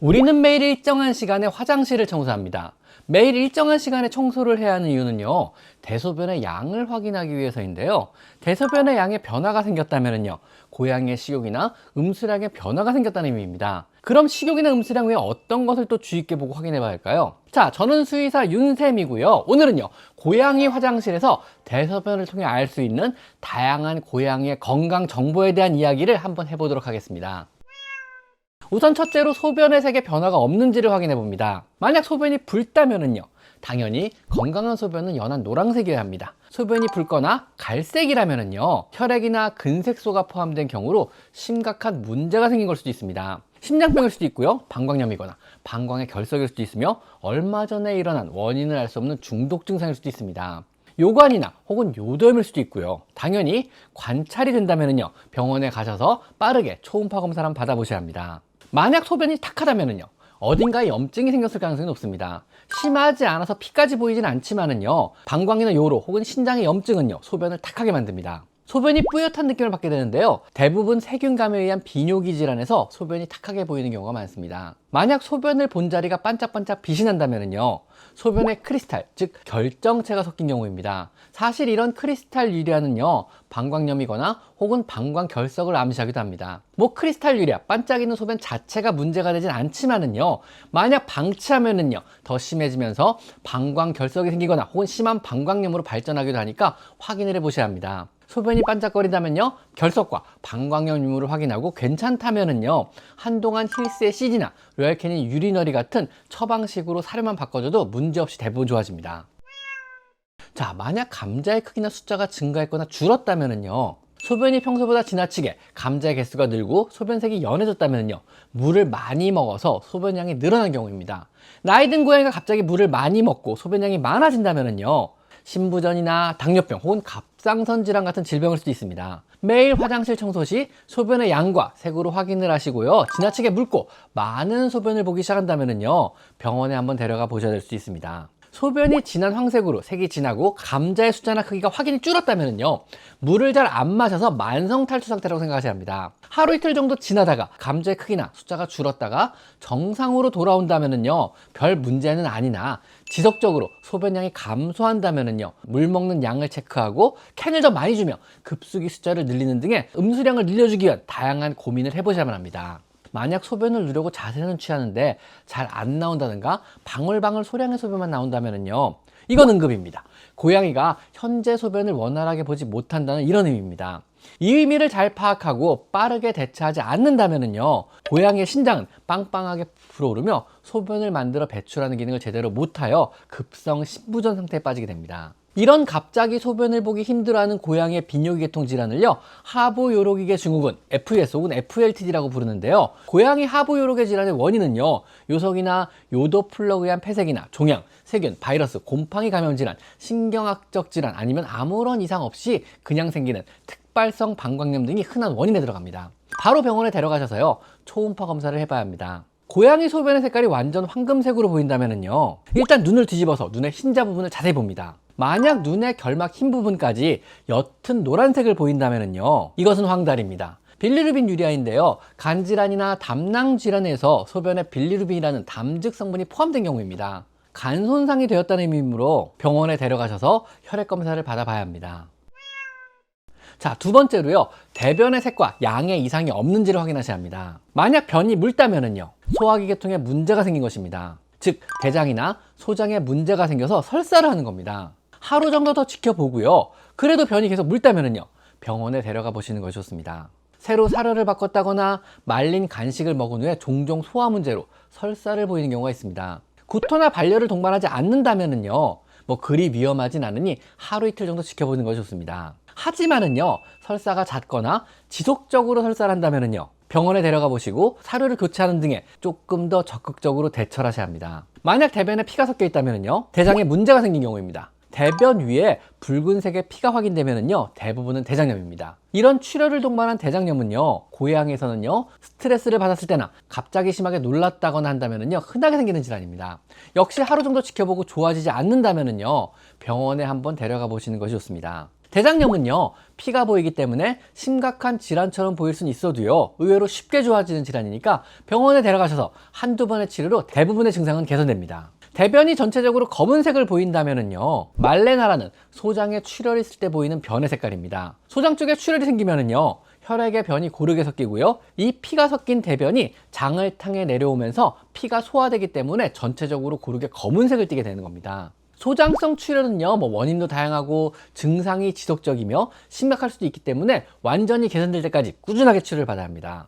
우리는 매일 일정한 시간에 화장실을 청소합니다. 매일 일정한 시간에 청소를 해야 하는 이유는요, 대소변의 양을 확인하기 위해서인데요. 대소변의 양에 변화가 생겼다면요, 고양이의 식욕이나 음수량에 변화가 생겼다는 의미입니다. 그럼 식욕이나 음수량 외에 어떤 것을 또 주의 있게 보고 확인해 봐야 할까요? 자, 저는 수의사 윤쌤이고요. 오늘은요, 고양이 화장실에서 대소변을 통해 알 수 있는 다양한 고양이의 건강 정보에 대한 이야기를 한번 해보도록 하겠습니다. 우선 첫째로 소변의 색에 변화가 없는지를 확인해 봅니다. 만약 소변이 붉다면요, 당연히 건강한 소변은 연한 노란색이어야 합니다. 소변이 붉거나 갈색이라면요, 혈액이나 근색소가 포함된 경우로 심각한 문제가 생긴 걸 수도 있습니다. 심장병일 수도 있고요, 방광염이거나 방광의 결석일 수도 있으며 얼마 전에 일어난 원인을 알 수 없는 중독 증상일 수도 있습니다. 요관이나 혹은 요도염일 수도 있고요. 당연히 관찰이 된다면요, 병원에 가셔서 빠르게 초음파 검사를 한번 받아보셔야 합니다. 만약 소변이 탁하다면요, 어딘가에 염증이 생겼을 가능성이 높습니다. 심하지 않아서 피까지 보이진 않지만은요, 방광이나 요로 혹은 신장의 염증은요, 소변을 탁하게 만듭니다. 소변이 뿌옇한 느낌을 받게 되는데요, 대부분 세균감에 의한 비뇨기 질환에서 소변이 탁하게 보이는 경우가 많습니다. 만약 소변을 본 자리가 반짝반짝 빛이 난다면요, 소변에 크리스탈, 즉 결정체가 섞인 경우입니다. 사실 이런 크리스탈 유리아는요, 방광염이거나 혹은 방광 결석을 암시하기도 합니다. 크리스탈 유리아, 반짝이는 소변 자체가 문제가 되진 않지만은요, 만약 방치하면은요, 더 심해지면서 방광 결석이 생기거나 혹은 심한 방광염으로 발전하기도 하니까 확인을 해 보셔야 합니다. 소변이 반짝거린다면요, 결석과 방광염 유무를 확인하고 괜찮다면은요, 한동안 힐스의 CD나 로얄캐닌 유리너리 같은 처방식으로 사료만 바꿔줘도 문제없이 대부분 좋아집니다. 자, 만약 감자의 크기나 숫자가 증가했거나 줄었다면은요, 소변이 평소보다 지나치게 감자의 개수가 늘고 소변색이 연해졌다면요, 물을 많이 먹어서 소변량이 늘어난 경우입니다. 나이 든 고양이가 갑자기 물을 많이 먹고 소변량이 많아진다면요, 신부전이나 당뇨병 혹은 갑상선 질환 같은 질병일 수도 있습니다. 매일 화장실 청소 시 소변의 양과 색으로 확인을 하시고요, 지나치게 묽고 많은 소변을 보기 시작한다면요, 병원에 한번 데려가 보셔야 될 수 있습니다. 소변이 진한 황색으로 색이 진하고 감자의 숫자나 크기가 확연히 줄었다면요, 물을 잘 안 마셔서 만성 탈수 상태라고 생각하셔야 합니다. 하루 이틀 정도 지나다가 감자의 크기나 숫자가 줄었다가 정상으로 돌아온다면요, 별 문제는 아니나 지속적으로 소변량이 감소한다면요, 물 먹는 양을 체크하고 캔을 더 많이 주며 급수기 숫자를 늘리는 등의 음수량을 늘려주기 위한 다양한 고민을 해보셔야만 합니다. 만약 소변을 누르고 자세는 취하는데 잘 안 나온다든가 방울방울 소량의 소변만 나온다면요, 이건 응급입니다. 고양이가 현재 소변을 원활하게 보지 못한다는 이런 의미입니다. 이 의미를 잘 파악하고 빠르게 대처하지 않는다면요, 고양이의 신장은 빵빵하게 불어오르며 소변을 만들어 배출하는 기능을 제대로 못하여 급성 신부전 상태에 빠지게 됩니다. 이런 갑자기 소변을 보기 힘들어하는 고양이의 비뇨기 계통 질환을요, 하부요로기계 증후군, FUS 혹은 FLTD라고 부르는데요, 고양이 하부요로계 질환의 원인은요, 요석이나 요도 플러그에 의한 폐색이나 종양, 세균, 바이러스, 곰팡이 감염 질환, 신경학적 질환 아니면 아무런 이상 없이 그냥 생기는 특발성 방광염 등이 흔한 원인에 들어갑니다. 바로 병원에 데려가셔서요, 초음파 검사를 해봐야 합니다. 고양이 소변의 색깔이 완전 황금색으로 보인다면요, 일단 눈을 뒤집어서 눈의 흰자 부분을 자세히 봅니다. 만약 눈의 결막 흰 부분까지 옅은 노란색을 보인다면요, 이것은 황달입니다. 빌리루빈 유리아인데요, 간질환이나 담낭 질환에서 소변에 빌리루빈이라는 담즙 성분이 포함된 경우입니다. 간 손상이 되었다는 의미로 병원에 데려가셔서 혈액 검사를 받아봐야 합니다. 자, 두 번째로요, 대변의 색과 양의 이상이 없는지를 확인하셔야 합니다. 만약 변이 묽다면요, 소화기 계통에 문제가 생긴 것입니다. 즉 대장이나 소장에 문제가 생겨서 설사를 하는 겁니다. 하루 정도 더 지켜보고요, 그래도 변이 계속 묽다면요, 병원에 데려가 보시는 것이 좋습니다. 새로 사료를 바꿨다거나 말린 간식을 먹은 후에 종종 소화 문제로 설사를 보이는 경우가 있습니다. 구토나 발열을 동반하지 않는다면요, 그리 위험하진 않으니 하루 이틀 정도 지켜보는 것이 좋습니다. 하지만은요, 설사가 잦거나 지속적으로 설사를 한다면요, 병원에 데려가 보시고 사료를 교체하는 등의 조금 더 적극적으로 대처를 하셔야 합니다. 만약 대변에 피가 섞여 있다면요, 대장에 문제가 생긴 경우입니다. 대변 위에 붉은색의 피가 확인되면요, 대부분은 대장염입니다. 이런 출혈을 동반한 대장염은요, 고양이에서는요, 스트레스를 받았을 때나 갑자기 심하게 놀랐다거나 한다면요, 흔하게 생기는 질환입니다. 역시 하루 정도 지켜보고 좋아지지 않는다면요, 병원에 한번 데려가 보시는 것이 좋습니다. 대장염은요, 피가 보이기 때문에 심각한 질환처럼 보일 수는 있어도요, 의외로 쉽게 좋아지는 질환이니까 병원에 데려가셔서 한두 번의 치료로 대부분의 증상은 개선됩니다. 대변이 전체적으로 검은색을 보인다면은요, 말레나라는 소장에 출혈이 있을 때 보이는 변의 색깔입니다. 소장 쪽에 출혈이 생기면은요, 혈액에 변이 고르게 섞이고요, 이 피가 섞인 대변이 장을 향해 내려오면서 피가 소화되기 때문에 전체적으로 고르게 검은색을 띠게 되는 겁니다. 소장성 출혈은요, 원인도 다양하고 증상이 지속적이며 심각할 수도 있기 때문에 완전히 개선될 때까지 꾸준하게 치료를 받아야 합니다.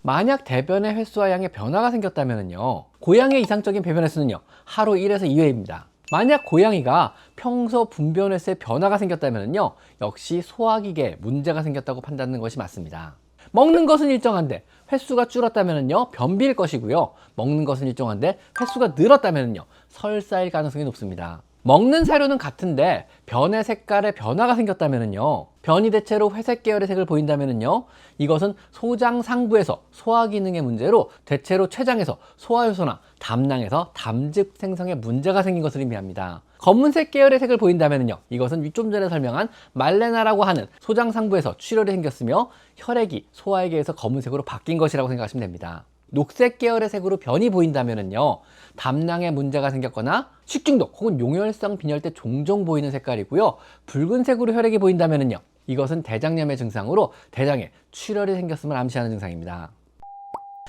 만약 대변의 횟수와 양에 변화가 생겼다면요, 고양이의 이상적인 배변 횟수는요, 하루 1에서 2회입니다. 만약 고양이가 평소 분변 횟수에 변화가 생겼다면요, 역시 소화기계에 문제가 생겼다고 판단하는 것이 맞습니다. 먹는 것은 일정한데 횟수가 줄었다면요, 변비일 것이고요. 먹는 것은 일정한데 횟수가 늘었다면요, 설사일 가능성이 높습니다. 먹는 사료는 같은데 변의 색깔에 변화가 생겼다면요, 변이 대체로 회색 계열의 색을 보인다면요, 이것은 소장 상부에서 소화 기능의 문제로 대체로 췌장에서 소화효소나 담낭에서 담즙 생성에 문제가 생긴 것을 의미합니다. 검은색 계열의 색을 보인다면요, 이것은 좀 전에 설명한 말레나라고 하는 소장 상부에서 출혈이 생겼으며 혈액이 소화액에 의해서 검은색으로 바뀐 것이라고 생각하시면 됩니다. 녹색 계열의 색으로 변이 보인다면요, 담낭에 문제가 생겼거나 식중독 혹은 용혈성 빈혈 때 종종 보이는 색깔이고요, 붉은색으로 혈액이 보인다면요, 이것은 대장염의 증상으로 대장에 출혈이 생겼음을 암시하는 증상입니다.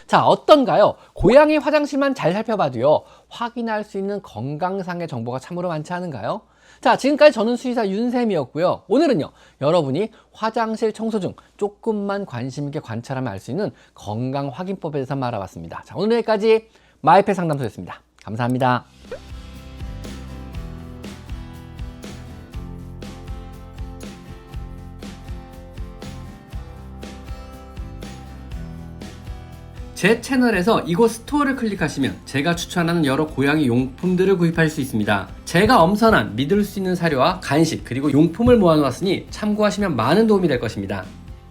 자, 어떤가요? 고양이 화장실만 잘 살펴봐도요, 확인할 수 있는 건강상의 정보가 참으로 많지 않은가요? 자, 지금까지 저는 수의사 윤쌤이었고요. 오늘은요, 여러분이 화장실 청소 중 조금만 관심 있게 관찰하면 알 수 있는 건강 확인법에 대해서 알아봤습니다. 자, 오늘 여기까지 마이펫 상담소였습니다. 감사합니다. 제 채널에서 이곳 스토어를 클릭하시면 제가 추천하는 여러 고양이 용품들을 구입할 수 있습니다. 제가 엄선한 믿을 수 있는 사료와 간식 그리고 용품을 모아놓았으니 참고하시면 많은 도움이 될 것입니다.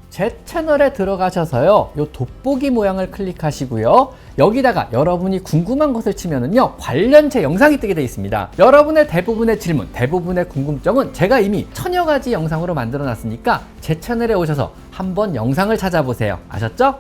제 채널에 들어가셔서요, 요 돋보기 모양을 클릭하시고요, 여기다가 여러분이 궁금한 것을 치면은요, 관련체 영상이 뜨게 되어 있습니다. 여러분의 대부분의 질문, 대부분의 궁금증은 제가 이미 1000여 가지 영상으로 만들어 놨으니까 제 채널에 오셔서 한번 영상을 찾아보세요. 아셨죠?